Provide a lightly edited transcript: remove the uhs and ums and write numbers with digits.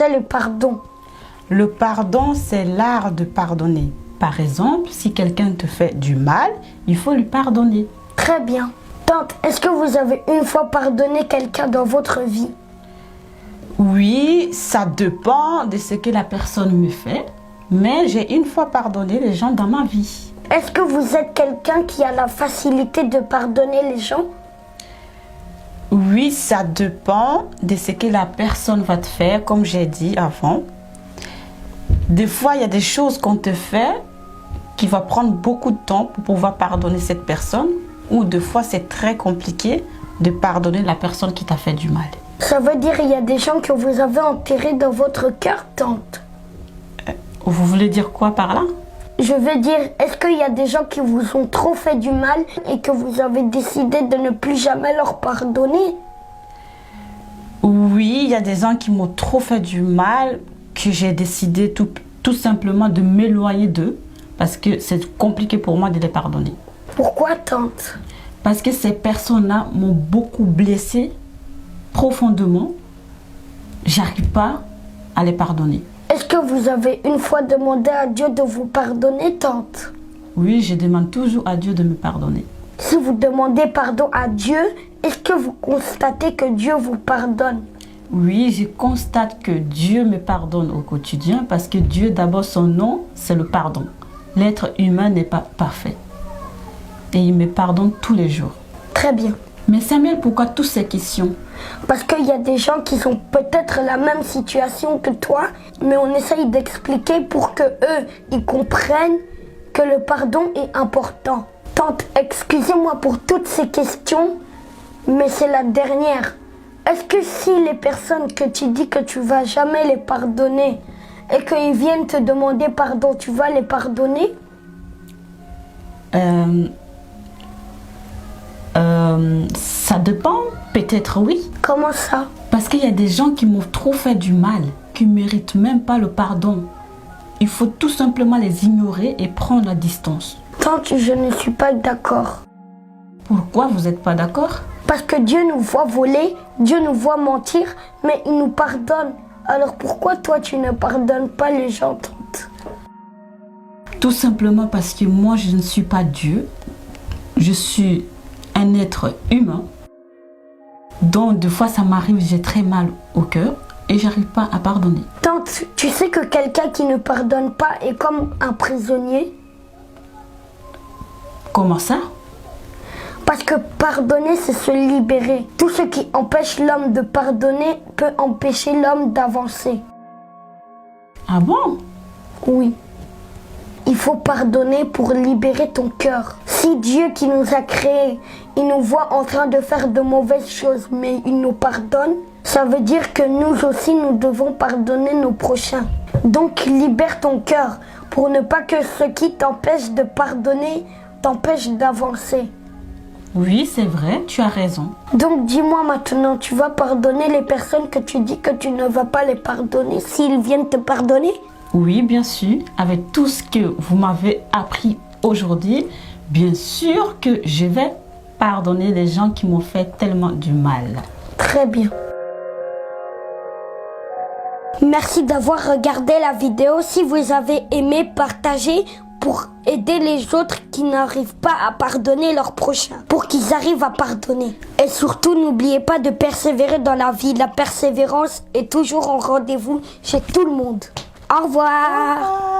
c'est le pardon? Le pardon, c'est l'art de pardonner. Par exemple, si quelqu'un te fait du mal, il faut lui pardonner. Très bien. Tante, est-ce que vous avez une fois pardonné quelqu'un dans votre vie? Oui, ça dépend de ce que la personne me fait, mais j'ai une fois pardonné les gens dans ma vie. Est-ce que vous êtes quelqu'un qui a la facilité de pardonner les gens? Oui, ça dépend de ce que la personne va te faire, comme j'ai dit avant. Des fois, il y a des choses qu'on te fait qui va prendre beaucoup de temps pour pouvoir pardonner cette personne, ou des fois, c'est très compliqué de pardonner la personne qui t'a fait du mal. Ça veut dire qu'il y a des gens que vous avez enterrés dans votre cœur, tante? Vous voulez dire quoi par là? Je veux dire, est-ce qu'il y a des gens qui vous ont trop fait du mal et que vous avez décidé de ne plus jamais leur pardonner? Oui, il y a des gens qui m'ont trop fait du mal, que j'ai décidé tout simplement de m'éloigner d'eux, parce que c'est compliqué pour moi de les pardonner. Pourquoi, tante? Parce que ces personnes-là m'ont beaucoup blessée profondément. J'arrive pas à les pardonner. Est-ce que vous avez une fois demandé à Dieu de vous pardonner, tante? Oui, je demande toujours à Dieu de me pardonner. Si vous demandez pardon à Dieu, est-ce que vous constatez que Dieu vous pardonne? Oui, je constate que Dieu me pardonne au quotidien parce que Dieu, d'abord, son nom, c'est le pardon. L'être humain n'est pas parfait. Et il me pardonne tous les jours. Très bien. Mais Samuel, pourquoi toutes ces questions? Parce qu'il y a des gens qui sont peut-être la même situation que toi, mais on essaye d'expliquer pour que eux, ils comprennent que le pardon est important. Tante, excusez-moi pour toutes ces questions, mais c'est la dernière. Est-ce que si les personnes que tu dis que tu vas jamais les pardonner et qu'ils viennent te demander pardon, tu vas les pardonner? Ça dépend, peut-être oui. Comment ça? Parce qu'il y a des gens qui m'ont trop fait du mal, qui ne méritent même pas le pardon. Il faut tout simplement les ignorer et prendre la distance. Tante, je ne suis pas d'accord. Pourquoi vous n'êtes pas d'accord? Parce que Dieu nous voit voler, Dieu nous voit mentir, mais il nous pardonne. Alors pourquoi toi tu ne pardonnes pas les gens, tante? Tout simplement parce que moi je ne suis pas Dieu. Je suis un être humain. Donc des fois ça m'arrive, j'ai très mal au cœur et j'arrive pas à pardonner. Tante, tu sais que quelqu'un qui ne pardonne pas est comme un prisonnier? Comment ça? Parce que pardonner, c'est se libérer. Tout ce qui empêche l'homme de pardonner peut empêcher l'homme d'avancer. Ah bon? Oui. Il faut pardonner pour libérer ton cœur. Si Dieu qui nous a créés, il nous voit en train de faire de mauvaises choses, mais il nous pardonne, ça veut dire que nous aussi, nous devons pardonner nos prochains. Donc, libère ton cœur pour ne pas que ce qui t'empêche de pardonner t'empêche d'avancer. Oui, c'est vrai, tu as raison. Donc, dis-moi maintenant, tu vas pardonner les personnes que tu dis que tu ne vas pas les pardonner s'ils viennent te pardonner? Oui, bien sûr. Avec tout ce que vous m'avez appris aujourd'hui, bien sûr que je vais pardonner les gens qui m'ont fait tellement du mal. Très bien. Merci d'avoir regardé la vidéo. Si vous avez aimé, partagez pour aider les autres qui n'arrivent pas à pardonner leurs prochains, pour qu'ils arrivent à pardonner. Et surtout, n'oubliez pas de persévérer dans la vie. La persévérance est toujours en rendez-vous chez tout le monde. Au revoir.